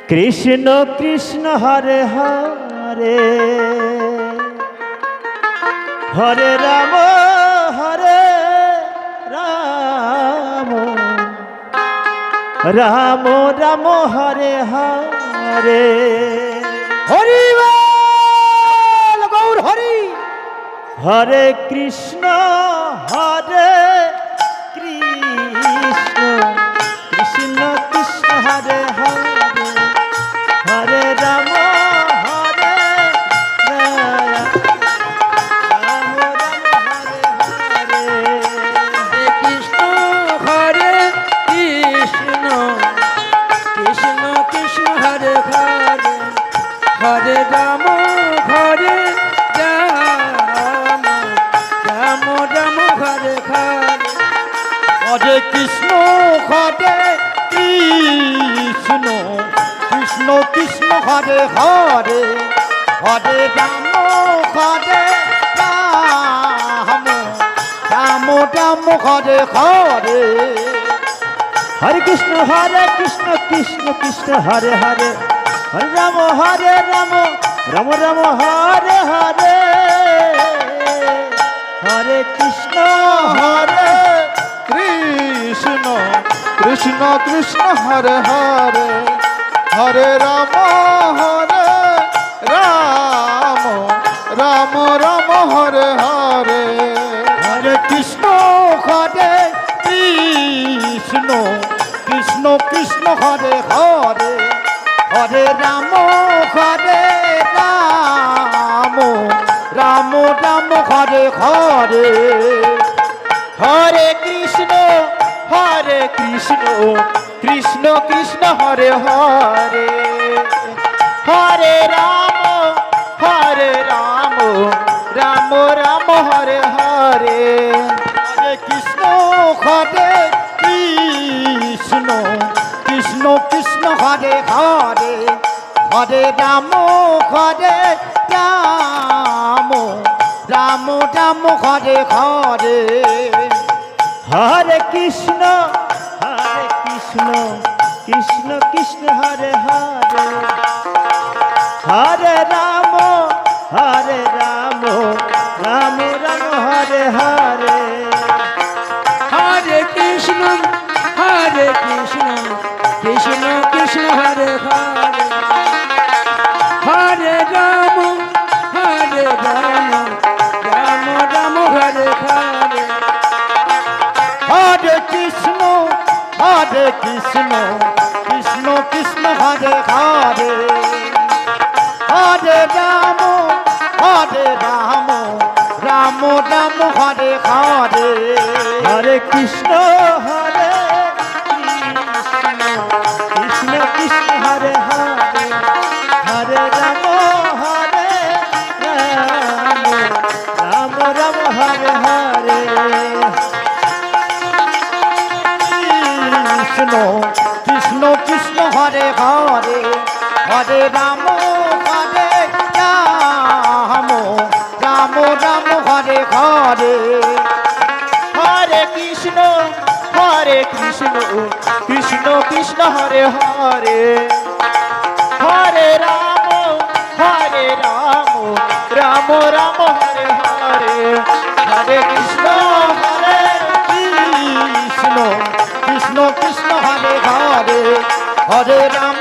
Krishna Krishna Hare Hare Hare Ram Ram Ram Hare Hare Hari বল Gour Hari. হরে Krishna Krishna Krishna Krishna Hare Hare Hare Ram হরে Ram Krishna হরে Krishna Krishna Krishna Hare Hare Hare Ram হরে Ram Ram Ram Hare Hare Hare Krishna Krishna Krishna Krishna Hare Hare Hare Ram Ram Ram Hare Hare Hare Krishna Krishna Krishna Hare Hare Hare Ram Ram Ram Hare Hare Hare Krishna Krishna Krishna Krishna Hare Hare Hare Ram Ram Ram Ram Hare Hare Hare Krishna Krishna Krishna Krishna Hare Hare Hare Ram Ram Ram Hare Hare Hare Krishna Krishna Krishna Hare Hare Hare Ram Ram Ram Hare Hare Hare Krishna Krishna Krishna Krishna Hare Hare Hare Ram Ram Ram Hare Hare Hare Krishna Krishna Krishna Hare Hare Hare Ram Ram Ram Hare Hare Hare Krishna Krishna Krishna Hare Hare Hare Ram Ram Ram Hare Hare Hare Krishna Krishna Krishna Hare Hare Hare Ram Ram Ram Hare Hare Hare Krishna Krishna Krishna Hare Hare Hare Ram Ram Ram Hare Hare Krishna Krishna Krishna Hare Hare Hare Ram Ram Ram Hare Hare Hare Krishna Krishna Krishna Hare Hare Hare Ram Ram Ram Hare Hare Hare Krishna Krishna Krishna Krishna Hare Hare Hare Ram